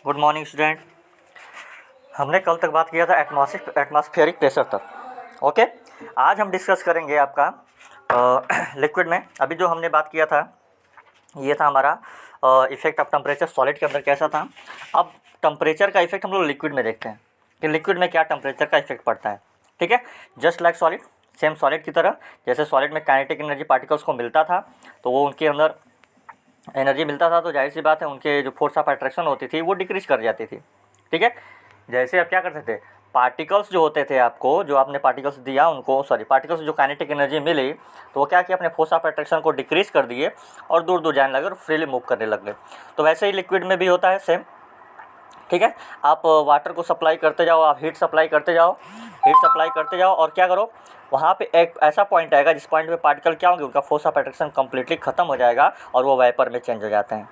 Good morning student. हमने कल तक बात किया था एटमॉस्फेरिक प्रेशर तक। ओके, आज हम डिस्कस करेंगे आपका लिक्विड में। अभी जो हमने बात किया था ये था हमारा इफेक्ट ऑफ टेम्परेचर सॉलिड के अंदर कैसा था। अब टेम्परेचर का इफेक्ट हम लोग लिक्विड में देखते हैं कि लिक्विड में क्या टेम्परेचर का इफेक्ट पड़ता है। ठीक है, just like solid, same solid की तरह। जैसे सॉलिड में काइनेटिक एनर्जी पार्टिकल्स को मिलता था तो वो उनके अंदर एनर्जी मिलता था, तो जाहिर सी बात है उनके जो फोर्स ऑफ अट्रैक्शन होती थी वो डिक्रीज कर जाती थी। ठीक है, जैसे आप क्या करते थे, पार्टिकल्स जो होते थे आपको, जो आपने पार्टिकल्स दिया उनको, पार्टिकल्स जो काइनेटिक एनर्जी मिली तो वो क्या किया, अपने फोर्स ऑफ अट्रैक्शन को डिक्रीज कर दिए और दूर दूर जाने लगे और फ्रीली मूव करने लग गए। तो वैसे ही लिक्विड में भी होता है सेम। ठीक है, आप वाटर को सप्लाई करते जाओ, आप हीट सप्लाई करते जाओ, हीट सप्लाई करते जाओ और क्या करो, वहाँ पे एक ऐसा पॉइंट आएगा जिस पॉइंट पे पार्टिकल क्या होंगे, उनका फोर्स ऑफ अट्रैक्शन कंप्लीटली खत्म हो जाएगा और वो वेपर में चेंज हो जाते हैं।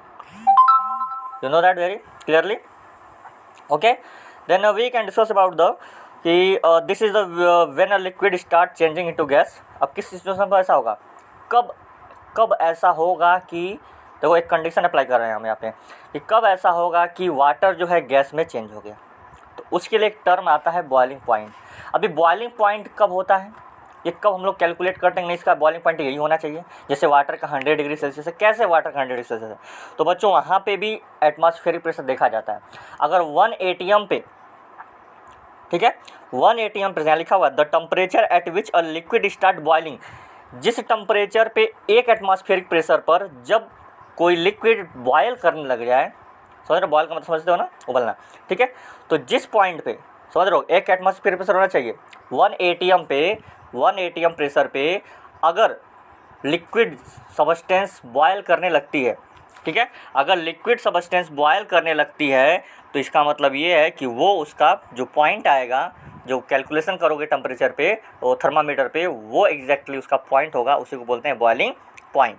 You know that very clearly. Okay, then we can discuss about the कि this is the when a liquid start changing into gas. अब किस सिचुएशन पर ऐसा होगा, कब कब ऐसा होगा कि देखो एक कंडीशन अप्लाई कर रहे हैं हम यहाँ पे कि कब ऐसा होगा कि वाटर जो है गैस में चेंज हो गया। तो उसके लिए एक टर्म आता है बॉइलिंग पॉइंट। अभी बॉइलिंग पॉइंट कब होता है, ये कब हम लोग कैलकुलेट करते हैं, नहीं इसका बॉइलिंग पॉइंट यही होना चाहिए। जैसे वाटर का 100 डिग्री सेल्सियस है, कैसे वाटर का 100 डिग्री सेल्सियस है, तो बच्चों वहाँ पे भी एटमॉस्फेरिक प्रेशर देखा जाता है। अगर 1 एटीएम पे, ठीक है, 1 एटीएम पे लिखा हुआ the temperature at which a liquid start boiling, जिस टेम्परेचर पे एक एटमॉस्फेरिक प्रेशर पर जब कोई लिक्विड बॉयल करने लग जाए, समझ रहे हो, बॉयल का मतलब समझते हो ना, उबलना। ठीक है, तो जिस पॉइंट पे समझ रहे हो एक एटमॉस्फेरिक प्रेशर होना चाहिए 1 एटीएम पे, 1 एटीएम प्रेशर पे अगर लिक्विड सब्सटेंस बॉयल करने लगती है, ठीक है, अगर लिक्विड सब्सटेंस बॉयल करने लगती है तो इसका मतलब ये है कि वो उसका जो पॉइंट आएगा, जो कैलकुलेशन करोगे टेम्परेचर पे वो थर्मामीटर पे, वो एग्जैक्टली उसका पॉइंट होगा, उसी को बोलते हैं बॉइलिंग पॉइंट।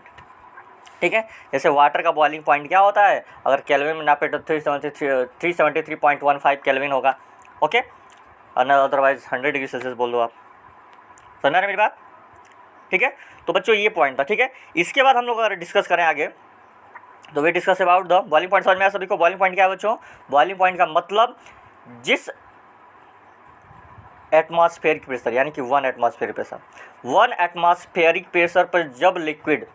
ठीक है, जैसे वाटर का बॉइलिंग पॉइंट क्या होता है, अगर केल्विन में नापे तो 373.15 केल्विन होगा। ओके, अदरवाइज 100 डिग्री सेल्सियस बोल दो आप। समझ रहे मेरी बात। ठीक है, तो बच्चों ये पॉइंट था। ठीक है, इसके बाद हम लोग अगर डिस्कस करें आगे तो we discuss about the boiling point. समझ में आया सभी को बॉइलिंग पॉइंट क्या है बच्चों? बॉइलिंग पॉइंट का मतलब जिस एटमॉस्फेरिक प्रेशर, यानी कि 1 एटमॉस्फेरिक प्रेशर, 1 एटमॉस्फेरिक प्रेशर पर जब लिक्विड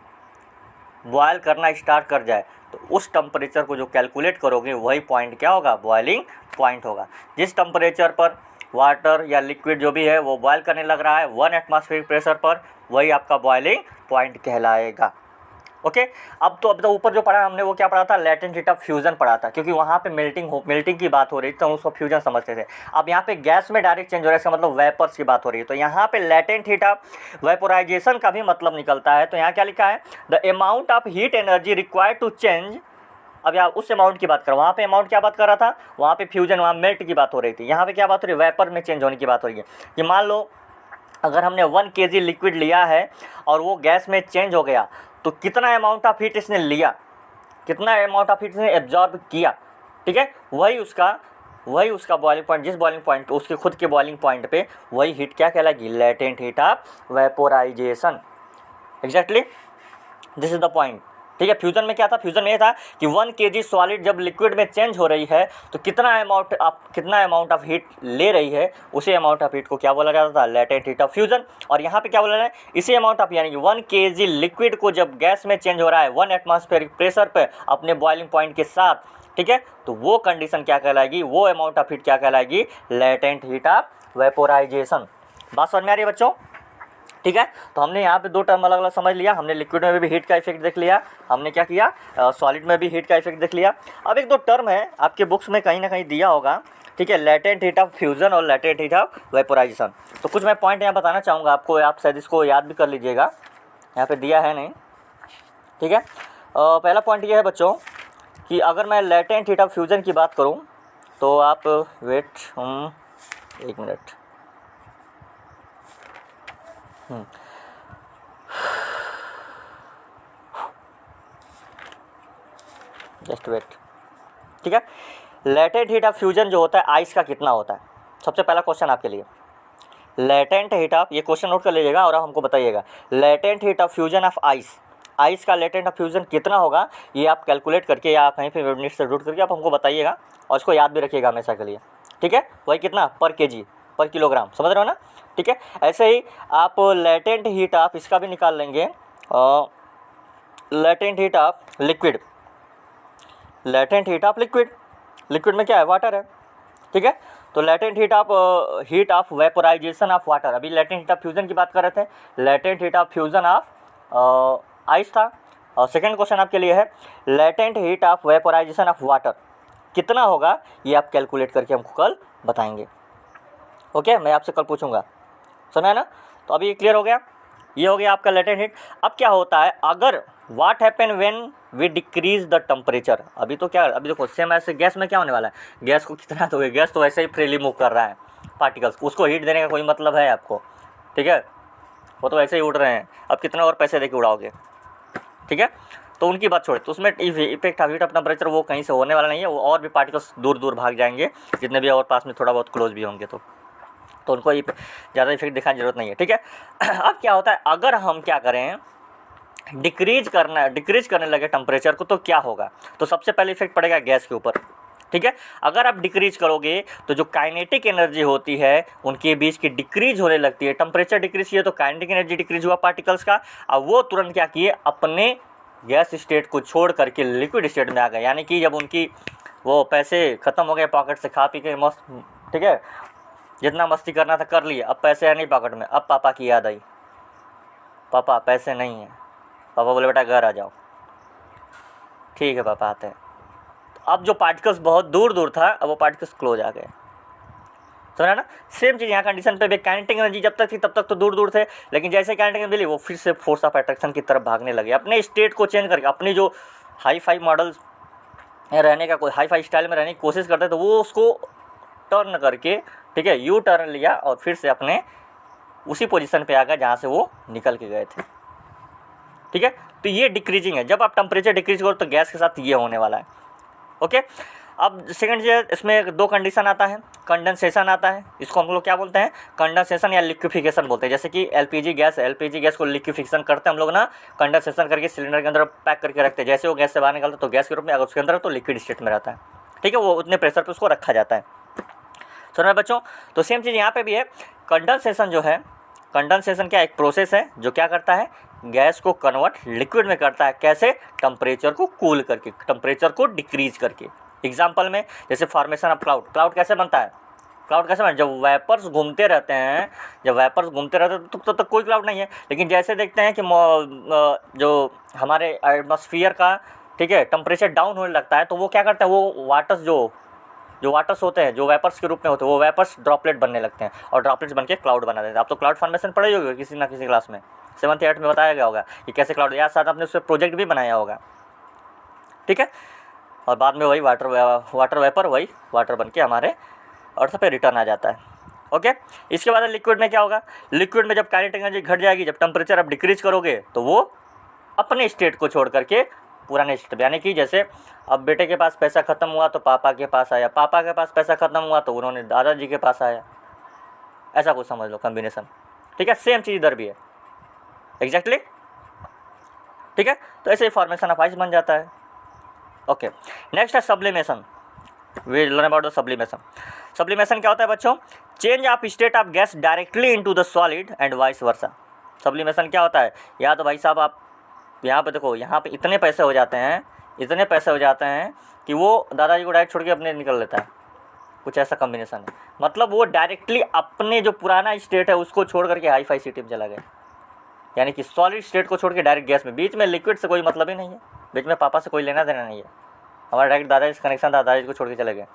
बॉयल करना स्टार्ट कर जाए तो उस टेम्परेचर को जो कैलकुलेट करोगे वही पॉइंट क्या होगा, बॉइलिंग पॉइंट होगा। जिस टेम्परेचर पर वाटर या लिक्विड जो भी है वो बॉयल करने लग रहा है 1 एटमॉस्फेरिक प्रेशर पर, वही आपका बॉइलिंग पॉइंट कहलाएगा। ओके, अब तो ऊपर जो पढ़ा हमने वो क्या पढ़ा था, लेटेंट हीट ऑफ फ्यूजन पढ़ा था, क्योंकि वहाँ पे मेल्टिंग की बात हो रही थी तो उसको फ्यूजन समझते थे। अब यहाँ पे गैस में डायरेक्ट चेंज हो रहा है, इसका मतलब वेपर्स की बात हो रही है, तो यहाँ पे लेटेंट हीट ऑफ वेपोराइजेशन का भी मतलब निकलता है। तो यहाँ क्या लिखा है, the amount of heat energy required to change. अब यहाँ उस अमाउंट की बात करो, वहाँ पे अमाउंट क्या बात कर रहा था, वहाँ पे फ्यूजन, वहाँ मेल्ट की बात हो रही थी। यहाँ पे क्या बात हो रही है, वेपर में चेंज होने की बात हो रही है। कि मान लो अगर हमने 1 kg लिक्विड लिया है और वो गैस में चेंज हो गया तो कितना अमाउंट ऑफ हीट इसने लिया, कितना अमाउंट ऑफ हीट इसने एब्जॉर्ब किया। ठीक है, वही उसका बॉइलिंग पॉइंट, जिस बॉइलिंग पॉइंट उसके खुद के बॉइलिंग पॉइंट पे वही हीट क्या कहलाएगी, latent heat of vaporisation. Exactly this is the point. ठीक है, फ्यूजन में क्या था, फ्यूजन में ये था कि 1 kg सॉलिड जब लिक्विड में चेंज हो रही है तो कितना अमाउंट ऑफ हीट ले रही है, उसी अमाउंट ऑफ हीट को क्या बोला जाता था, लेटेंट हीट ऑफ फ्यूजन। और यहाँ पे क्या बोला है, इसी अमाउंट ऑफ, यानी कि 1 kg लिक्विड को जब गैस में चेंज हो रहा है 1 एटमॉस्फेरिक प्रेशर पे अपने बॉइलिंग पॉइंट के साथ, ठीक है, तो वो कंडीशन क्या कहलाएगी, वो अमाउंट ऑफ हीट क्या कहलाएगी, लेटेंट हीट ऑफ वेपोराइजेशन। बात समझ में आ रही है बच्चों? ठीक है, तो हमने यहाँ पे 2 टर्म अलग अलग समझ लिया। हमने लिक्विड में भी हीट का इफेक्ट देख लिया, हमने क्या किया, सॉलिड में भी हीट का इफेक्ट देख लिया। अब 1-2 टर्म है आपके बुक्स में कहीं ना कहीं दिया होगा, ठीक है, लेटेंट हीट ऑफ फ्यूजन और लेटेंट हीट ऑफ वेपोराइजेशन। तो कुछ मैं पॉइंट यहाँ बताना चाहूँगा आपको, आप शायद इसको याद भी कर लीजिएगा, यहाँ पे दिया है नहीं। ठीक है, पहला पॉइंट ये है बच्चों कि अगर मैं लेटेंट हीट ऑफ फ्यूजन की बात करूँ तो आप वेट 1 मिनट, जस्ट वेट। ठीक है, लेटेंट हीट ऑफ फ्यूजन जो होता है आइस का कितना होता है, सबसे पहला क्वेश्चन आपके लिए। लेटेंट हीट ऑफ, ये क्वेश्चन नोट कर लीजिएगा और आप हमको बताइएगा, latent heat of fusion of ice ice का लेटेंट फ्यूजन कितना होगा, ये आप कैलकुलेट करके या कहीं पे मिनट से रूट करके आप हमको बताइएगा और उसको याद भी रखिएगा हमेशा के लिए, ठीक है। वही कितना, पर केजी, पर किलोग्राम, समझ रहे हो ना, ठीक है। ऐसे ही आप लेटेंट हीट आप इसका भी निकाल लेंगे, latent heat of liquid, latent heat of liquid, liquid में क्या है, वाटर है, ठीक है। तो latent heat of vaporisation of water, अभी लेटेंट हीट ऑफ फ्यूजन की बात कर रहे थे, latent heat of fusion of ice था। और सेकंड क्वेश्चन आपके लिए है latent heat of vaporisation of water कितना होगा, ये आप कैलकुलेट करके हमको कल बताएंगे, ओके। मैं आपसे कल पूछूंगा, सुना है ना। तो अभी ये क्लियर हो गया, ये हो गया आपका लेटेंट हीट। अब क्या होता है, अगर what happen when we decrease the temperature, अभी तो क्या, अभी देखो सेम ऐसे गैस में क्या होने वाला है, गैस को कितना दोगे, गैस तो वैसे ही फ्रीली मूव कर रहा है पार्टिकल्स, उसको हीट देने का कोई मतलब है आपको, ठीक है, वो तो वैसे ही उड़ रहे हैं, अब कितना और पैसे देके उड़ाओगे, ठीक है। तो उनकी बात छोड़े, तो उसमें effect of heat of temperature वो कहीं से होने वाला नहीं है, वो और भी पार्टिकल्स दूर दूर भाग जाएंगे, जितने भी और पास में थोड़ा बहुत क्लोज भी होंगे तो उनको ज़्यादा इफेक्ट दिखाने की जरूरत नहीं है, ठीक है। अब क्या होता है, अगर हम क्या करें, डिक्रीज करने लगे टेम्परेचर को, तो क्या होगा, तो सबसे पहले इफेक्ट पड़ेगा गैस के ऊपर, ठीक है। अगर आप डिक्रीज करोगे तो जो काइनेटिक एनर्जी होती है उनके बीच की डिक्रीज होने लगती है, टेम्परेचर डिक्रीज किया तो काइनेटिक एनर्जी डिक्रीज हुआ पार्टिकल्स का, अब वो तुरंत क्या किए, अपने गैस स्टेट को छोड़ करके लिक्विड स्टेट में आ गए, यानी कि जब उनकी वो पैसे ख़त्म हो गए पॉकेट से, खा पी के मस्त, ठीक है, जितना मस्ती करना था कर लिए, अब पैसे है नहीं पॉकेट में, अब पापा की याद आई, पापा पैसे नहीं है, पापा बोले बेटा घर आ जाओ, ठीक है पापा आते हैं। तो अब जो पार्टिकल्स बहुत दूर दूर था, अब वो पार्टिकल्स क्लोज आ गए, समझा ना। सेम चीज़ यहाँ कंडीशन पे भी, काइनेटिक एनर्जी जब तक थी तब तक तो दूर दूर थे, लेकिन जैसे काइनेटिक एनर्जी मिली वो फिर से फोर्स ऑफ अट्रैक्शन की तरफ भागने लगे, अपने स्टेट को चेंज करके, अपनी जो हाई फाई मॉडल्स रहने का, कोई हाई फाई स्टाइल में रहने की कोशिश करते तो वो उसको टर्न करके, ठीक है, यू टर्न लिया और फिर से अपने उसी पोजीशन पे आ गया जहाँ से वो निकल के गए थे, ठीक है। तो ये डिक्रीजिंग है, जब आप टेम्परेचर डिक्रीज करो तो गैस के साथ ये होने वाला है, ओके। अब सेकंड चीज़, इसमें दो कंडीशन आता है, कंडेंसेशन आता है, इसको हम लोग क्या बोलते हैं, कंडेंसेशन या लिक्विफिकेशन बोलते हैं। जैसे कि एलपीजी गैस को लिक्विफिकेशन करते हैं हम लोग ना, कंडेंसेशन करके सिलेंडर के अंदर पैक करके रखते हैं, जैसे वो गैस से बाहर निकलता है तो गैस के रूप में, अगर उसके अंदर तो लिक्विड स्टेट में रहता है, ठीक है, वो उतने प्रेशर पर उसको रखा जाता है, सुना बच्चों। तो सेम चीज़ यहाँ पे भी है, कंडेंसेशन जो है, कंडेंसेशन क्या एक प्रोसेस है जो क्या करता है, गैस को कन्वर्ट लिक्विड में करता है, कैसे, टेम्परेचर को कूल करके, टेम्परेचर को डिक्रीज करके। एग्जांपल में जैसे फॉर्मेशन ऑफ क्लाउड, क्लाउड कैसे बनता है, क्लाउड कैसे बनता है, जब वेपर्स घूमते रहते हैं, तो तब तक कोई क्लाउड नहीं है, लेकिन जैसे देखते हैं कि जो हमारे एटमॉस्फेयर का, ठीक है, टेम्परेचर डाउन होने लगता है, तो वो क्या करता है, वो वाटर्स जो वाटर्स होते हैं, जो वेपर्स के रूप में होते हैं, वो वेपर्स ड्रॉपलेट बनने लगते हैं और ड्रॉपलेट्स बनके क्लाउड बना देते हैं। आप तो क्लाउड फॉर्मेशन पढ़े होगे किसी ना किसी क्लास में, 7th 8th में बताया गया होगा कि कैसे क्लाउड, या साथ आपने उससे प्रोजेक्ट भी बनाया होगा, ठीक है। और बाद में वही वाटर वेपर वही वाटर बन के हमारे अर्थ पे रिटर्न आ जाता है, ओके। इसके बाद लिक्विड में क्या होगा, लिक्विड में जब काइनेटिक एनर्जी घट जाएगी, जब टेम्परेचर आप डिक्रीज करोगे तो वो अपने स्टेट को छोड़ करके पुराने स्टेट, यानी कि जैसे अब बेटे के पास पैसा ख़त्म हुआ तो पापा के पास आया, पापा के पास पैसा ख़त्म हुआ तो उन्होंने दादाजी के पास आया, ऐसा कुछ समझ लो कॉम्बिनेशन, ठीक है। सेम चीज़ इधर भी है एग्जैक्टली, ठीक है। तो ऐसे ही फॉर्मेशन ऑफ आइस बन जाता है, ओके। नेक्स्ट है sublimation, we learn about the sublimation. Sublimation क्या होता है बच्चों, change of state of gas directly into the solid and vice versa. Sublimation क्या होता है, या तो भाई साहब आप यहाँ पे देखो, यहाँ पे इतने पैसे हो जाते हैं कि वो दादाजी को डायरेक्ट छोड़ के अपने निकल लेता है, कुछ ऐसा कॉम्बिनेशन है, मतलब वो डायरेक्टली अपने जो पुराना स्टेट है उसको छोड़ करके हाई फाई सिटी में चला गया, यानी कि सॉलिड स्टेट को छोड़ के डायरेक्ट गैस में, बीच में लिक्विड से कोई मतलब ही नहीं है, बीच में पापा से कोई लेना देना नहीं है, हमारा डायरेक्ट दादाजी से कनेक्शन था, दादाजी को छोड़ के चले गए,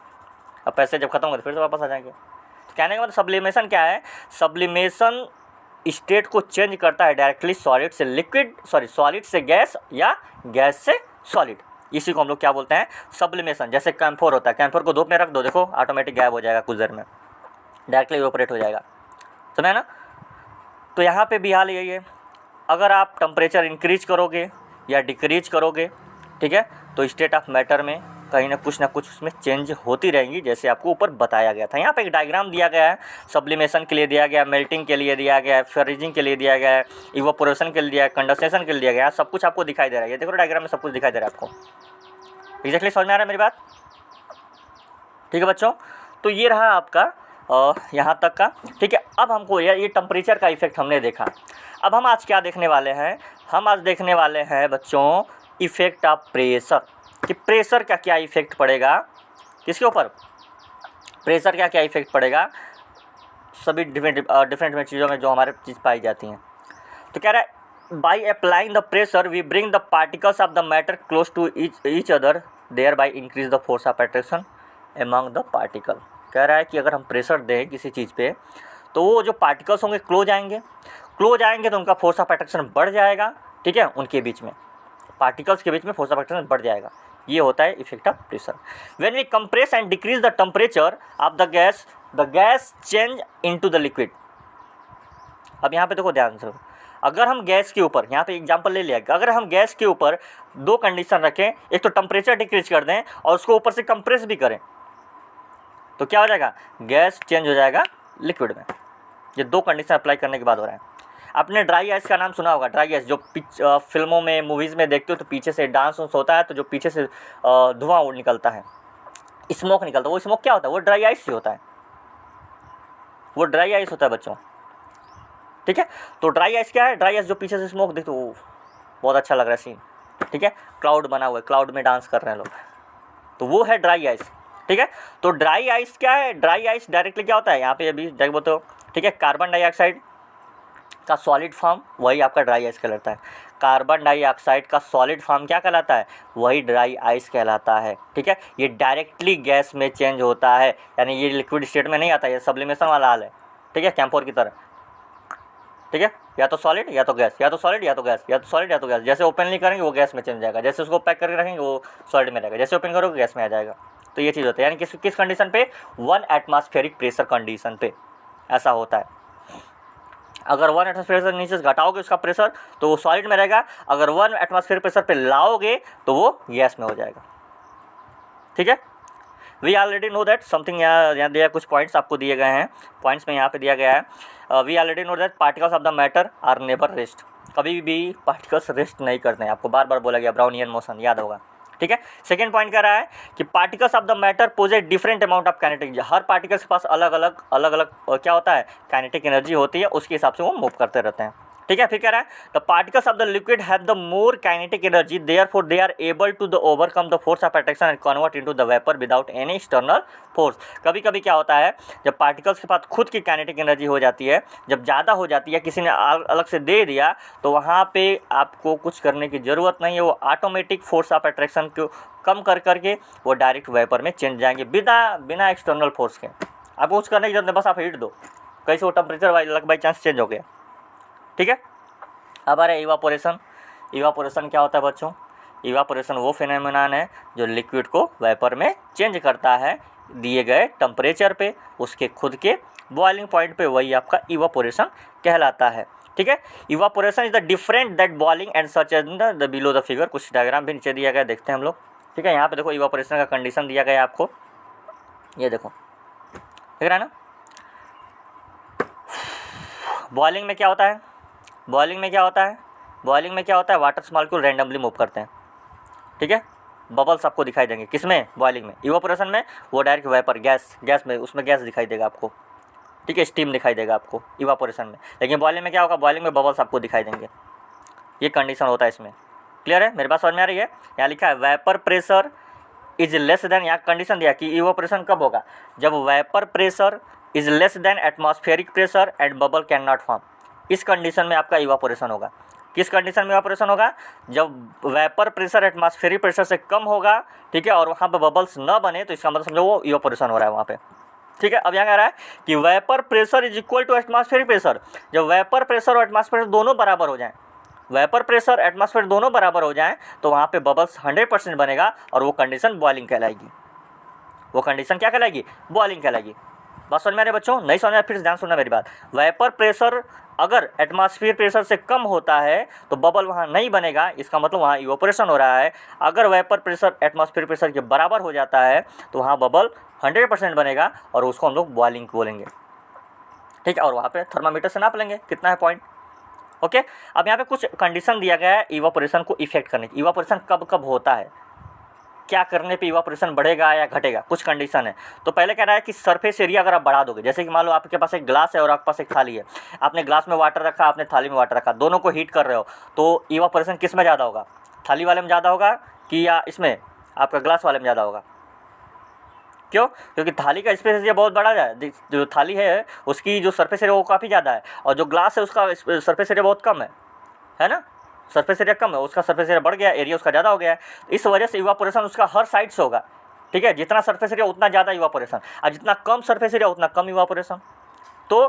अब पैसे जब खत्म हो गए फिर से वापस आ जाएंगे। तो कहने का मतलब सब्लिमेशन क्या है, सब्लिमेशन स्टेट को चेंज करता है डायरेक्टली सॉलिड से लिक्विड, सॉलिड से गैस या गैस से सॉलिड, इसी को हम लोग क्या बोलते हैं, सब्लिमेशन। जैसे कैम्फोर होता है, कैम्फोर को धूप में रख दो, देखो ऑटोमेटिक गायब हो जाएगा, कुछ देर में डायरेक्टली इवेपोरेट हो जाएगा, सुना है ना। तो यहाँ पे भी हाल यही है, अगर आप टेम्परेचर इंक्रीज करोगे या डिक्रीज करोगे, ठीक है, तो स्टेट ऑफ मैटर में कहीं ना कुछ उसमें चेंज होती रहेंगी, जैसे आपको ऊपर बताया गया था। यहाँ पे एक डायग्राम दिया गया है, सब्लिमेशन के लिए दिया गया, मेल्टिंग के लिए दिया गया, फ्रीजिंग के लिए दिया गया है, इवापोरेशन के लिए दिया है, कंडेंसेशन के लिए दिया गया है। सब कुछ आपको दिखाई दे रहा है, ये देखो डायग्राम में सब कुछ दिखाई दे रहा है आपको। एग्जैक्टली समझ में आ रहा है मेरी बात? ठीक है बच्चों, तो ये रहा आपका यहाँ तक का। ठीक है, अब हमको ये टेम्परेचर का इफेक्ट हमने देखा। अब हम आज क्या देखने वाले हैं? हम आज देखने वाले हैं बच्चों इफेक्ट ऑफ प्रेशर, कि प्रेशर का क्या इफेक्ट पड़ेगा किसके ऊपर, प्रेशर का क्या इफेक्ट पड़ेगा सभी डिफरेंट चीज़ों में जो हमारे चीज़ पाई जाती हैं। तो कह रहा है by applying the pressure we bring the particles of the matter close to each other, thereby increase the force of attraction among the particle. कह रहा है कि अगर हम प्रेशर दें किसी चीज़ पे तो वो जो पार्टिकल्स होंगे क्लोज आएंगे तो उनका फोर्स ऑफ अट्रैक्शन बढ़ जाएगा। ठीक है, उनके बीच में पार्टिकल्स के बीच में फोर्स ऑफ अट्रैक्शन बढ़ जाएगा। ये होता है effect of pressure. When we compress and decrease the temperature of the gas change into the liquid. अब यहाँ पे देखो ध्यान से, अगर हम गैस के ऊपर, यहाँ पे एग्जांपल ले लिया, अगर हम गैस के ऊपर दो कंडीशन रखें, एक तो टेम्परेचर डिक्रीज कर दें और उसको ऊपर से कंप्रेस भी करें, तो क्या हो जाएगा? गैस चेंज हो जाएगा लिक्विड में। ये दो कंडीशन अप्लाई करने के बाद हो रहा है। आपने ड्राई आइस का नाम सुना होगा, ड्राई आइस जो फिल्मों में मूवीज़ में देखते हो तो पीछे से डांस होता है तो जो पीछे से धुआं निकलता है, स्मोक निकलता है, वो स्मोक क्या होता है? वो ड्राई आइस ही होता है, वो ड्राई आइस होता है बच्चों। ठीक है, तो ड्राई आइस क्या है? ड्राई आइस जो पीछे से स्मोक देखते हो, बहुत अच्छा लग रहा है सीन। ठीक है, क्लाउड बना हुआ है, क्लाउड में डांस कर रहे हैं लोग, तो वो है ड्राई आइस। ठीक है, तो ड्राई आइस क्या है? ड्राई आइस डायरेक्टली क्या होता है? यहाँ पे अभी देखो तो, ठीक है, कार्बन डाइऑक्साइड का सॉलिड फॉर्म वही आपका ड्राई आइस कहलाता है। कार्बन डाइऑक्साइड का सॉलिड फॉर्म क्या कहलाता है? वही ड्राई आइस कहलाता है। ठीक है, ये डायरेक्टली गैस में चेंज होता है, यानी ये लिक्विड स्टेट में नहीं आता, ये सब्लिमेशन वाला हाल है। ठीक है, कैम्फोर की तरह। ठीक है, या तो सॉलिड या तो गैस, या तो सॉलिड या तो गैस, या तो सॉलिड या तो गैस। जैसे ओपनली करेंगे वो गैस में चेंज जाएगा, जैसे उसको पैक करके रखेंगे वो सॉलिड में रहेगा, जैसे ओपन करोगे गैस में आ जाएगा। तो ये चीज़ होता है, यानी किस कंडीशन पे? 1 एटमॉस्फेरिक प्रेशर कंडीशन पे ऐसा होता है। अगर 1 एटमॉस्फेरिक प्रेशर नीचे से घटाओगे उसका प्रेशर तो वो सॉलिड में रहेगा, अगर 1 एटमॉस्फेरिक प्रेशर पे लाओगे तो वो गैस में हो जाएगा। ठीक है, we already know that something, यहाँ दिया कुछ पॉइंट्स आपको दिए गए हैं, पॉइंट्स में यहाँ पे दिया गया है। We already know that particles of the matter are never rest, कभी भी पार्टिकल्स रेस्ट नहीं करते हैं, आपको बार बार बोला गया, ब्राउनियन मोशन याद होगा। ठीक है, सेकेंड पॉइंट कह रहा है कि particles of the matter possess different amount of kinetic, हर पार्टिकल्स के पास अलग अलग क्या होता है? काइनेटिक एनर्जी होती है, उसके हिसाब से वो मूव करते रहते हैं। ठीक है, फिर कह रहा है the particles of the liquid have the more kinetic energy, therefore they are able to the overcome the force of attraction and convert into the vapour without any external force. कभी कभी क्या होता है, जब पार्टिकल्स के पास खुद की kinetic energy हो जाती है, जब ज़्यादा हो जाती है, किसी ने अलग से दे दिया, तो वहाँ पे आपको कुछ करने की ज़रूरत नहीं है, वो ऑटोमेटिक फोर्स ऑफ अट्रैक्शन को कम कर करके वो डायरेक्ट वेपर में चेंज जाएंगे बिना एक्सटर्नल फोर्स के। आपको कुछ करने की जरूरत नहीं, बस आप हीट दो, कैसे वो टेम्परेचर बाई चांस चेंज हो गया। ठीक है, अब आ रहा है इवापोरेशन। इवापोरेशन क्या होता है बच्चों? इवापोरेशन वो फिनोमेनन है जो लिक्विड को वेपर में चेंज करता है दिए गए टेम्परेचर पे, उसके खुद के बॉइलिंग पॉइंट पे, वही आपका इवापोरेशन कहलाता है। ठीक है, evaporation is the different that boiling and such as the below the figure. कुछ डायग्राम भी नीचे दिया गया, देखते हैं हम लोग। ठीक है, यहाँ पे देखो इवापोरेशन का कंडीशन दिया गया है आपको, ये देखो दिख रहा है ना। बॉइलिंग में क्या होता है? बॉइलिंग में क्या होता है? बॉइलिंग में क्या होता है? वाटर मॉलिक्यूल रैंडमली मूव करते हैं। ठीक है, बबल्स आपको दिखाई देंगे, किसमें? बॉइलिंग में। इवापोरेशन में वो डायरेक्ट वेपर, गैस में, उसमें गैस दिखाई देगा आपको। ठीक है, स्टीम दिखाई देगा आपको इवापोरेशन में। लेकिन बॉइलिंग में क्या होगा? बॉइलिंग में बबल्स आपको दिखाई देंगे। ये कंडीशन होता है इसमें। क्लियर है? मेरे पास समझ में आ रही है? यहाँ लिखा है vapour pressure is less than, यहाँ कंडीशन दिया कि इवापोरेशन कब होगा? जब vapour pressure is less than atmospheric pressure and bubble can not form. इस कंडीशन में आपका इवापोरेशन होगा। किस कंडीशन में इवापोरेशन होगा? जब वेपर प्रेशर एटमॉस्फेरिक प्रेशर से कम होगा, ठीक है, और वहाँ पे बबल्स न बने, तो इसका मतलब समझो वो इवापोरेशन हो रहा है वहाँ पे। ठीक है, अब यहाँ कह रहा है कि vapour pressure is equal to atmospheric pressure. जब वेपर प्रेशर और एटमॉस्फेरिक दोनों बराबर हो जाएं, वेपर प्रेशर एटमॉस्फेयर दोनों बराबर हो जाएं, तो वहाँ पे बबल्स 100% बनेगा और वो कंडीशन बॉइलिंग कहलाएगी। वो कंडीशन क्या कहलाएगी? बॉइलिंग कहलाएगी। बात समझ में आ रही है बच्चों? नहीं समझ में? फिर ध्यान सुनना मेरी बात। वेपर प्रेशर अगर एटमॉस्फेयर प्रेशर से कम होता है तो बबल वहाँ नहीं बनेगा, इसका मतलब वहाँ इवापोरेशन हो रहा है। अगर वेपर प्रेशर एटमॉस्फेयर प्रेशर के बराबर हो जाता है तो वहाँ बबल 100% बनेगा और उसको हम लोग बॉइलिंग बोलेंगे, ठीक है। और वहाँ पे थर्मामीटर से नाप लेंगे कितना है पॉइंट, ओके। अब यहाँ पे कुछ कंडीशन दिया गया है इवापोरेशन को इफेक्ट करने की। इवापोरेशन कब कब होता है, क्या करने पे इवापोरेशन बढ़ेगा या घटेगा, कुछ कंडीशन है। तो पहले कह रहा है कि सरफेस एरिया अगर आप बढ़ा दोगे, जैसे कि मान लो आपके पास एक ग्लास है और आपके पास एक थाली है, आपने ग्लास में वाटर रखा, आपने थाली में वाटर रखा, दोनों को हीट कर रहे हो, तो इवापोरेशन किस में ज़्यादा होगा, थाली वाले में ज़्यादा होगा कि या इसमें आपका ग्लास वाले में ज़्यादा होगा? क्यों? क्योंकि थाली का स्पेस एरिया बहुत बड़ा है, जो थाली है उसकी जो सरफेस एरिया वो काफ़ी ज़्यादा है, और जो ग्लास है उसका सरफेस एरिया बहुत कम है ना, सरफेस एरिया कम है, उसका सरफेस एरिया बढ़ गया, एरिया उसका ज़्यादा हो गया है। इस वजह से इवापोरेशन उसका हर साइड से होगा, ठीक है। जितना सरफेस एरिया उतना ज़्यादा इवापोरेशन, और जितना कम सरफेस एरिया उतना कम इवापोरेशन। तो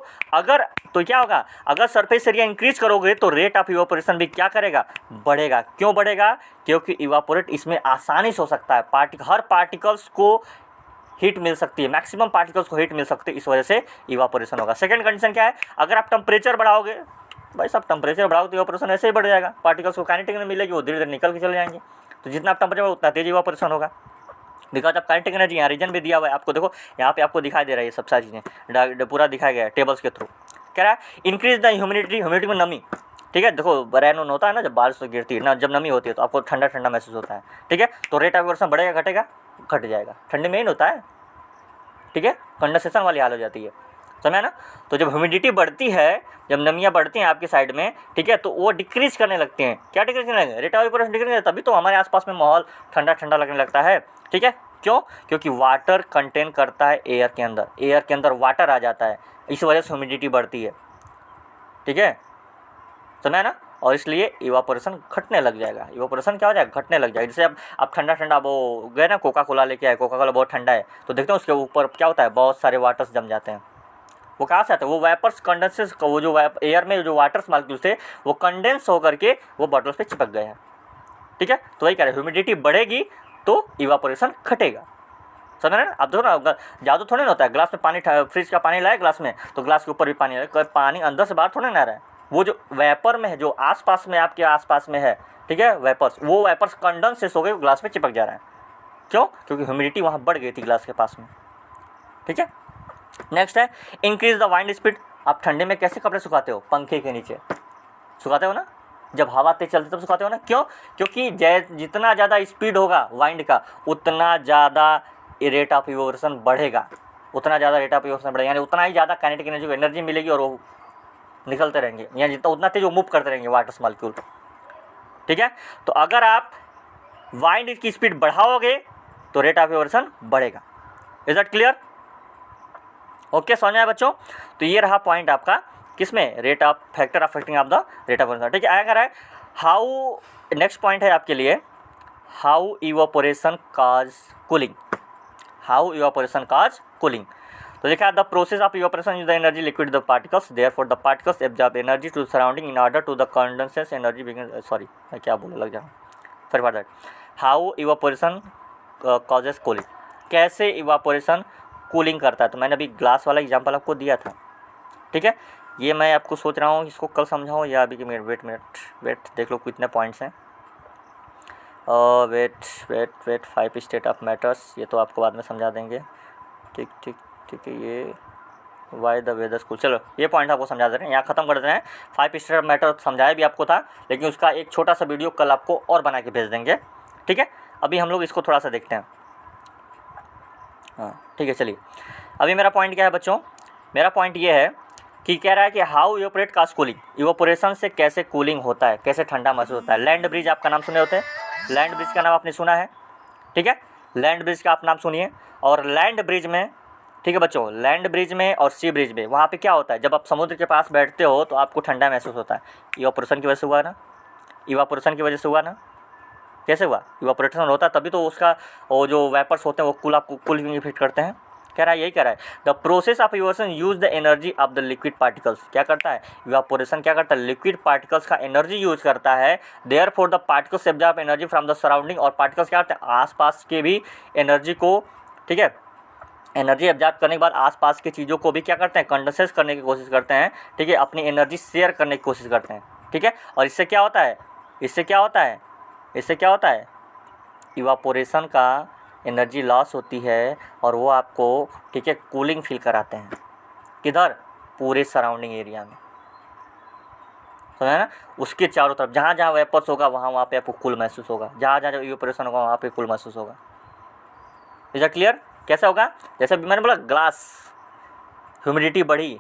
क्या होगा, अगर सरफेस एरिया इंक्रीज करोगे तो रेट ऑफ इवापोरेशन भी क्या करेगा, बढ़ेगा। क्यों बढ़ेगा? क्योंकि इवापोरेट इसमें आसानी से हो सकता है, हर पार्टिकल्स को हीट मिल सकती है, मैक्सिमम पार्टिकल्स को हीट मिल सकती है, इस वजह से इवापोरेशन होगा। सेकंड कंडीशन क्या है, अगर आप टेम्परेचर बढ़ाओगे, भाई साहब टेम्परेचर बढ़ाओ तो इवापोरेशन ऐसे ही बढ़ जाएगा, पार्टिकल्स को काइनेटिक एनर्जी मिलेगी, वो धीरे धीरे निकल के चले जाएंगे। तो जितना आप टेम्परेचर उतना तेज इवापोरेशन होगा, बिकॉज आप काइनेटिक एनर्जी यहाँ रीजन भी दिया हुआ है आपको, देखो यहाँ पे आपको दिखाई दे रहा है, ये सब सारी चीज़ें पूरा दिखाया गया है टेबल्स के थ्रू। कह रहा है इंक्रीज द ह्यूमिडिटी, ह्यूमिडिटी में नमी, ठीक है। देखो रेन ऑन होता है ना, जब बारिश तो गिरती है ना, जब नमी होती है तो आपको ठंडा ठंडा महसूस होता है, ठीक है। तो रेट ऑफ इवापोरेशन बढ़ेगा घटेगा, घट जाएगा, ठंडी में ही होता है, ठीक है, कंडेंसेशन वाली हाल हो जाती है, समझा ना। तो जब ह्यूमिडिटी बढ़ती है, जब नमियाँ बढ़ती हैं आपकी साइड में, ठीक है, तो वो डिक्रीज करने लगती हैं। क्या डिक्रीज करने लगेंगे? रेट ऑफ इवापोरेशन डिक्रीज, तभी तो हमारे आसपास में माहौल ठंडा ठंडा लगने लगता है, ठीक है। क्यों? क्योंकि वाटर कंटेन करता है एयर के अंदर, एयर के अंदर वाटर आ जाता है, इस वजह से ह्यूमिडिटी बढ़ती है, ठीक है, समझा ना। और इसलिए इवापोरेशन घटने लग जाएगा। इवापोरेशन क्या हो जाएगा? घटने लग जाएगा। जैसे अब आप ठंडा ठंडा वो गए ना, कोका कोला लेके आए, कोका कोला बहुत ठंडा है, तो देखते हैं उसके ऊपर क्या होता है, बहुत सारे वाटर्स जम जाते हैं। वो कहाँ से आते हैं? वो वेपर्स कंडेंसेस, वो जो एयर में जो वाटर्स मालिक्यूल्स थे वो कंडेंस होकर के वो बॉटल्स पे चिपक गए हैं, ठीक है। तो वही कह रहे हैं, ह्यूमिडिटी बढ़ेगी तो इवापोरेशन घटेगा, समझ रहे ना। अब देखो ना, जादू थोड़े ना होता है, ग्लास में पानी, फ्रिज का पानी लाए ग्लास में, तो ग्लास के ऊपर भी पानी लाए, पानी अंदर से बाहर थोड़े ना आ रहा है, वो जो वेपर में है, जो आसपास में आपके आसपास में है, ठीक है, वेपर्स, वो वेपर्स कंडेंसेस हो गए, ग्लास में चिपक जा रहा है। क्यों? क्योंकि ह्यूमिडिटी वहाँ बढ़ गई थी ग्लास के पास में, ठीक है। नेक्स्ट है इंक्रीज द वाइंड स्पीड। आप ठंडे में कैसे कपड़े सुखाते हो? पंखे के नीचे सुखाते हो ना, जब हवा तेज चलती तब सुखाते हो ना। क्यों? क्योंकि जितना ज़्यादा स्पीड होगा वाइंड का, उतना ज़्यादा रेट ऑफ इवापोरेशन बढ़ेगा, उतना ज़्यादा रेट ऑफ इवापोरेशन बढ़ेगा, यानी उतना ही ज़्यादा काइनेटिक एनर्जी को एनर्जी मिलेगी और वो निकलते रहेंगे, यानी जितना उतना तेज वो मूव करते रहेंगे वाटर्स मॉलिक्यूल, ठीक है। तो अगर आप वाइंड की स्पीड बढ़ाओगे तो रेट ऑफ इवापोरेशन बढ़ेगा। Is that clear? ओके, समझ में आया बच्चों? तो ये रहा पॉइंट आपका, किसमें? Rate of factor affecting of the rate of evaporation, ठीक है। आया कर रहा है हाउ, नेक्स्ट पॉइंट है आपके लिए, how evaporation cause cooling, how evaporation cause cooling. तो देखा, the process of evaporation use the energy liquid the particles, therefore the particles absorb energy to surrounding in order to the condensation energy begin, sorry मैं क्या बोलने लग जाऊँ, sorry for that. How evaporation causes cooling, कैसे evaporation cooling करता है। तो मैंने अभी ग्लास वाला एग्जांपल आपको दिया था, ठीक है। ये मैं आपको सोच रहा हूँ इसको कल समझाऊँ या अभी कि वेट देख लो कितने पॉइंट्स हैं। वेट 5 स्टेट ऑफ मैटर्स, ये तो आपको बाद में समझा देंगे, ठीक है। ये वाई द वेदर स्कूल, चलो ये पॉइंट आपको समझा दे रहे हैं, यहाँ ख़त्म कर दे रहे हैं। 5 स्टेट ऑफ मैटर समझाया भी आपको था, लेकिन उसका एक छोटा सा वीडियो कल आपको और बना के भेज देंगे, ठीक है। अभी हम लोग इसको थोड़ा सा देखते हैं, हाँ ठीक है। चलिए अभी मेरा पॉइंट क्या है बच्चों, मेरा पॉइंट ये है कि कह रहा है कि how evaporate cause cooling, evaporation से कैसे कूलिंग होता है, कैसे ठंडा महसूस होता है। लैंड ब्रिज आपका नाम सुने होते हैं, लैंड ब्रिज का नाम आपने सुना है, ठीक है। लैंड ब्रिज का आप नाम सुनिए। और लैंड ब्रिज में, ठीक है बच्चों, लैंड ब्रिज में और सी ब्रिज में वहाँ पे क्या होता है, जब आप समुद्र के पास बैठते हो तो आपको ठंडा महसूस होता है। इवापोरेशन की वजह से हुआ ना, इवापोरेशन की वजह से हुआ ना। कैसे हुआ? इवापोरेशन होता है तभी तो उसका वो जो वेपर्स होते हैं वो कूलिंग इफेक्ट करते हैं। कह रहा है, यही कह रहा है, the process of evaporation use the energy of the liquid particles. क्या करता है इवापोरेशन, क्या करता है, लिक्विड पार्टिकल्स का एनर्जी यूज करता है। Therefore the particles absorb energy from the surrounding, और पार्टिकल्स क्या करते हैं, आसपास के भी एनर्जी को, ठीक है, एनर्जी एब्जॉर्ब करने के बाद आसपास की चीज़ों को भी क्या करते हैं, कंडेंसेस करने की कोशिश करते हैं, ठीक है, अपनी एनर्जी शेयर करने की कोशिश करते हैं, ठीक है। और इससे क्या होता है, इससे क्या होता है, इससे क्या होता है, इवापोरेशन का एनर्जी लॉस होती है और वो आपको, ठीक है, कूलिंग फील कराते हैं। किधर, पूरे सराउंडिंग एरिया में, समझा ना। उसके चारों तरफ जहाँ जहाँ वेपर्स होगा वहाँ पे आपको कूल महसूस होगा, जहाँ जहाँ इवापोरेशन होगा वहाँ पे कूल महसूस होगा। Is it clear? कैसे होगा, जैसे मैंने बोला ग्लास, ह्यूमिडिटी बढ़ी,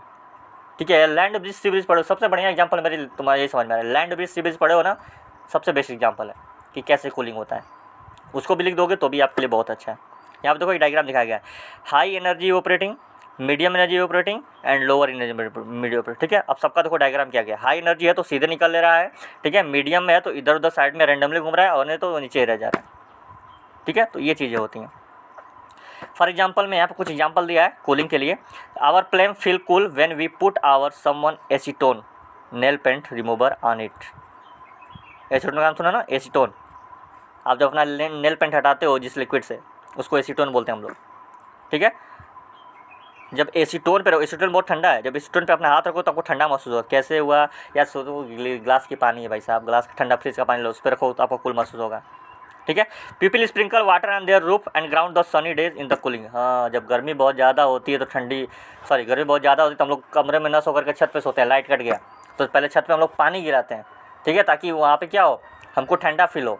ठीक है। लैंड ब्रिज सी ब्रिज पढ़ो, सबसे बढ़िया एग्जांपल मेरी तुम्हारे यही समझ में आ रहा है, लैंड ब्रिज सी ब्रिज पढ़े हो ना, सबसे बेस्ट एग्जांपल है कि कैसे कूलिंग होता है। उसको भी लिख दोगे तो भी आपके लिए बहुत अच्छा है। यहाँ पे देखो एक डायग्राम दिखाया गया है, high energy evaporating, medium energy evaporating and lower energy medium, ठीक है। अब सबका देखो डायग्राम क्या गया, हाई एनर्जी है तो सीधे निकल ले रहा है, ठीक है, मीडियम में है तो इधर उधर साइड में रैंडमली घूम रहा है, और नहीं तो नीचे रह जा रहा है, ठीक है। तो ये चीज़ें होती हैं। फॉर एग्जाम्पल में यहाँ पे कुछ एग्जाम्पल दिया है कूलिंग के लिए। Our flame feel cool when we put our someone acetone nail paint remover on it. Acetone का नाम सुना ना, एसीटोन। आप जब अपना नेल पेंट हटाते हो जिस लिक्विड से, उसको एसीटोन बोलते हैं हम लोग, ठीक है। जब एसीटोन पे रहो, एसीटोन बहुत ठंडा है, जब एसीटोन पे अपना हाथ रखो तो आपको ठंडा महसूस होगा। कैसे हुआ, या सोचो ग्लास की पानी है भाई साहब, ग्लास का ठंडा फ्रिज का पानी लो, उस पर रखो तो आपको कूल महसूस होगा, ठीक है। People sprinkle water on their roof and ground the Sunny days in the cooling. हाँ, जब गर्मी बहुत ज़्यादा होती है तो गर्मी बहुत ज़्यादा होती है तो हम लोग कमरे में न सो करके छत पे सोते हैं, लाइट कट गया तो पहले छत पे हम लोग पानी गिराते हैं, ठीक है, ताकि वहाँ पे क्या हो, हमको ठंडा फील हो।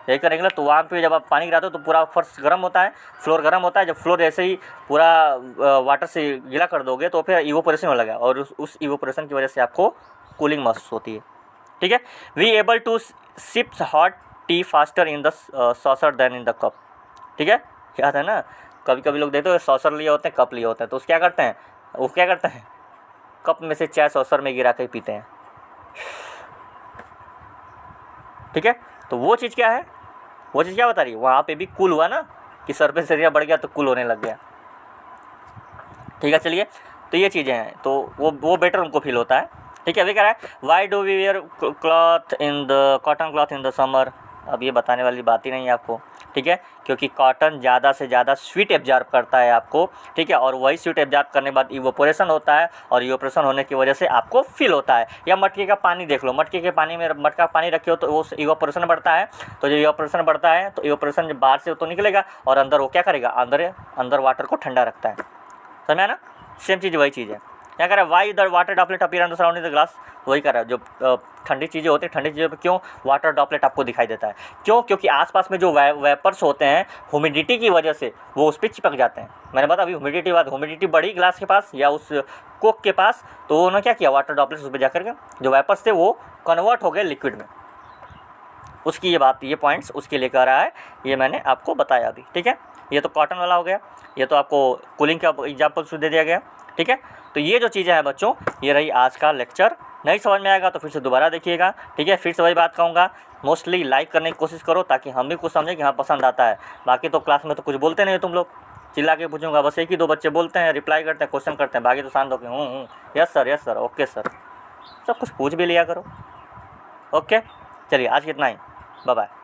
यही करेंगे तो वहाँ पे जब आप पानी गिराते हो तो पूरा फर्श गर्म होता है, फ्लोर गर्म होता है। जब फ्लोर ऐसे ही पूरा वाटर से गीला कर दोगे तो फिर इवोपोरेशन होने लगा, और उस इवोपोरेशन की वजह से आपको कूलिंग महसूस होती है, ठीक है। We able to sip hot tea faster in the saucer then in the cup, ठीक है। याद है ना, कभी कभी लोग देखते हो सॉसर लिए होते हैं, कप लिए होते हैं, तो उस क्या करते हैं, वो क्या करते हैं, कप में से चाय सॉसर में गिरा के पीते हैं, ठीक है। तो वो चीज़ क्या है, वो चीज़ क्या बता रही है, वहाँ पे भी कूल हुआ ना, कि सरफेस एरिया बढ़ गया तो कूल होने लग गया, ठीक है। चलिए, तो ये चीज़ें हैं, तो वो बेटर उनको फील होता है, ठीक है। अभी कह रहा है why do we wear cloth in the cotton cloth in the summer. अब ये बताने वाली बात ही नहीं है आपको, ठीक है, क्योंकि कॉटन ज़्यादा से ज़्यादा स्वीट एब्जॉर्ब करता है आपको, ठीक है, और वही स्वीट एब्जॉर्ब करने के बाद इवोपोरेशन होता है, और इवोपोरेशन होने की वजह से आपको फील होता है। या मटके का पानी देख लो, मटके के पानी में मटका पानी रखे हो तो वो इवोपोरेशन बढ़ता है, तो जब इवोपोरेशन बढ़ता है तो इवोपोरेशन जब बाहर से तो निकलेगा और अंदर वो क्या करेगा, अंदर वाटर को ठंडा रखता है, समझा ना। सेम चीज़ वही चीज़ है। क्या कर रहा है, why the water droplet appear on the surrounding the glass, वही कर रहा है। जो ठंडी चीज़ें होती हैं, ठंडी चीज़ों पे क्यों वाटर ड्रॉपलेट आपको दिखाई देता है, क्यों, क्योंकि आसपास में जो वेपर्स होते हैं ह्यूमिडिटी की वजह से वो उस पर चिपक जाते हैं। मैंने बताया अभी ह्यूमिडिटी बात, ह्यूमिडिटी बढ़ी ग्लास के पास या उस कोक के पास, तो उन्होंने क्या किया, वाटर ड्रॉपलेट्स उस पर जाकर के जो वेपर्स थे वो कन्वर्ट हो गए लिक्विड में। उसकी ये बात, ये पॉइंट्स उसके लेकर आ रहा है, ये मैंने आपको बताया अभी, ठीक है। ये तो कॉटन वाला हो गया, ये तो आपको कूलिंग का एग्जाम्पल दे दिया गया, ठीक है। तो ये जो चीज़ें हैं बच्चों, ये रही आज का लेक्चर। नहीं समझ में आएगा तो फिर से दोबारा देखिएगा, ठीक है। फिर से वही बात कहूँगा, मोस्टली लाइक करने की कोशिश करो ताकि हम भी कुछ समझें कि हाँ पसंद आता है। बाकी तो क्लास में तो कुछ बोलते नहीं हो तुम लोग, चिल्ला के पूछूंगा बस एक ही दो बच्चे बोलते हैं, रिप्लाई करते हैं, क्वेश्चन करते हैं, बाकी तो शांत होके यस सर ओके सर, सब कुछ पूछ भी लिया करो। ओके, चलिए आज कितना ही, बाय बाय।